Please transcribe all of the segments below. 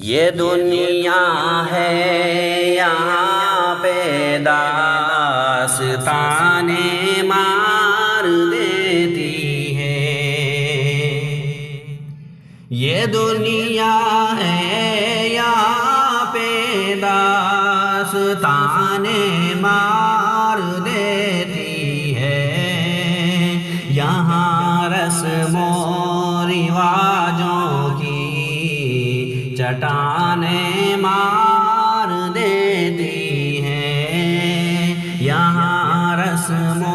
یہ دنیا ہے یہاں پہ داستانیں مار دیتی ہے. یہ دنیا ہے یہاں پہ داستانیں مار دیتی ہے. یہاں رسم و رواجوں کی چٹانیں مار دیتی ہیں. یہاں رسم و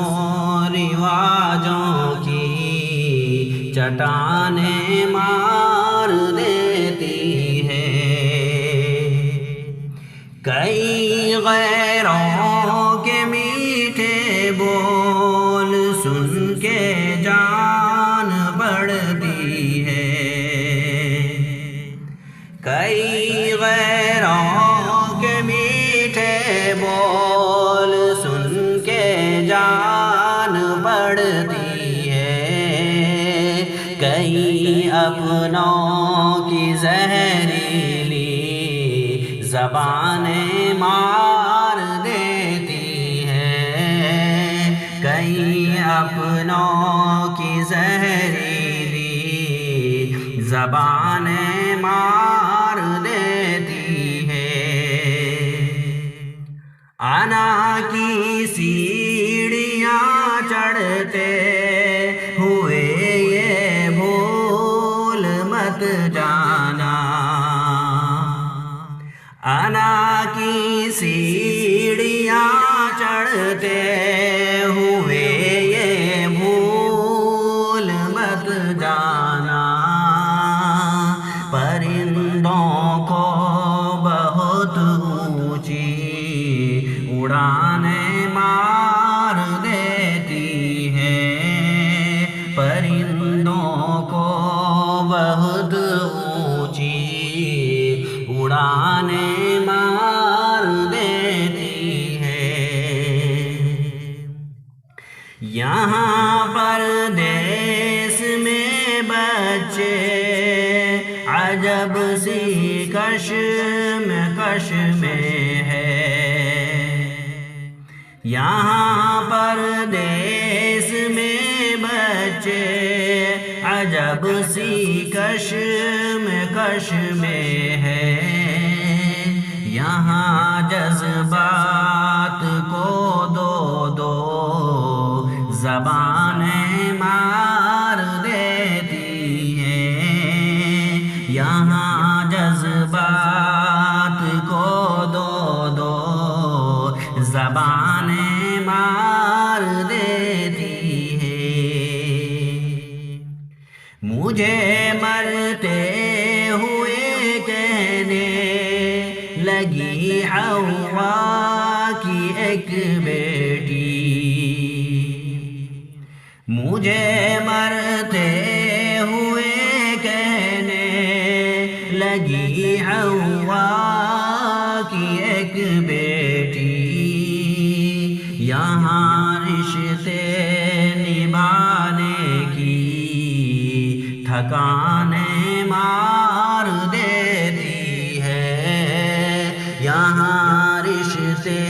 رواجوں کی چٹانیں مار دیتی ہیں. کئی غیروں کے میٹھے بول سن کے جان بڑھتی ہے. کئی غیروں کے میٹھے بول سن کے جان بڑھتی ہے. کئی اپنوں کی زہریلی زبانیں مار دیتی ہیں. کئی اپنوں کی زہریلی زبانیں مار دیتی ہیں. انا کی سیڑھیاں چڑھتے ہوئے یہ بھول مت جانا. انا کی سیڑھیاں چڑھتے ہوئے یہ بھول مت جانا. پرندوں کو بہت اونچی اڑانیں مار دیتی ہیں. پرندوں کو بہت اونچی اڑانیں مار دیتی ہیں. یہاں پردیس میں بچے عجب سی کشمکش میں ہے. یہاں پردیس میں بچے عجب سی کشمکش میں ہے. یہاں جذبات کو دو دو زبانیں مار دیتی ہیں. یہاں جذبات کو دو دو زبانیں مار دیتی ہیں. مجھے مرتے ہوئے کہنے لگی حوا کی ایک بیٹی. مجھے مرتے ہوئے کہنے لگی حوا کی ایک بیٹی. یہاں رشتے نبھانے کی تھکانیں مار دیتی ہے. یہاں رشتے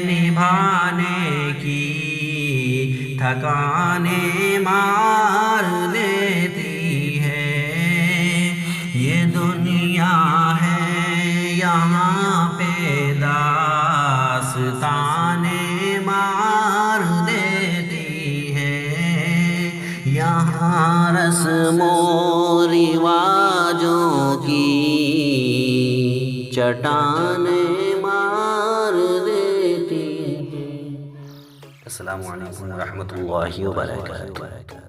نبھانے کی تھکانیں مار دیتی ہے. یہ دنیا ہے یہاں پہ داستانیں مار دیتی ہے. یہاں رسم و رواجوں کی چٹانیں مار دیتی ہیں. السلام علیکم ورحمۃ اللہ وبرکاتہ.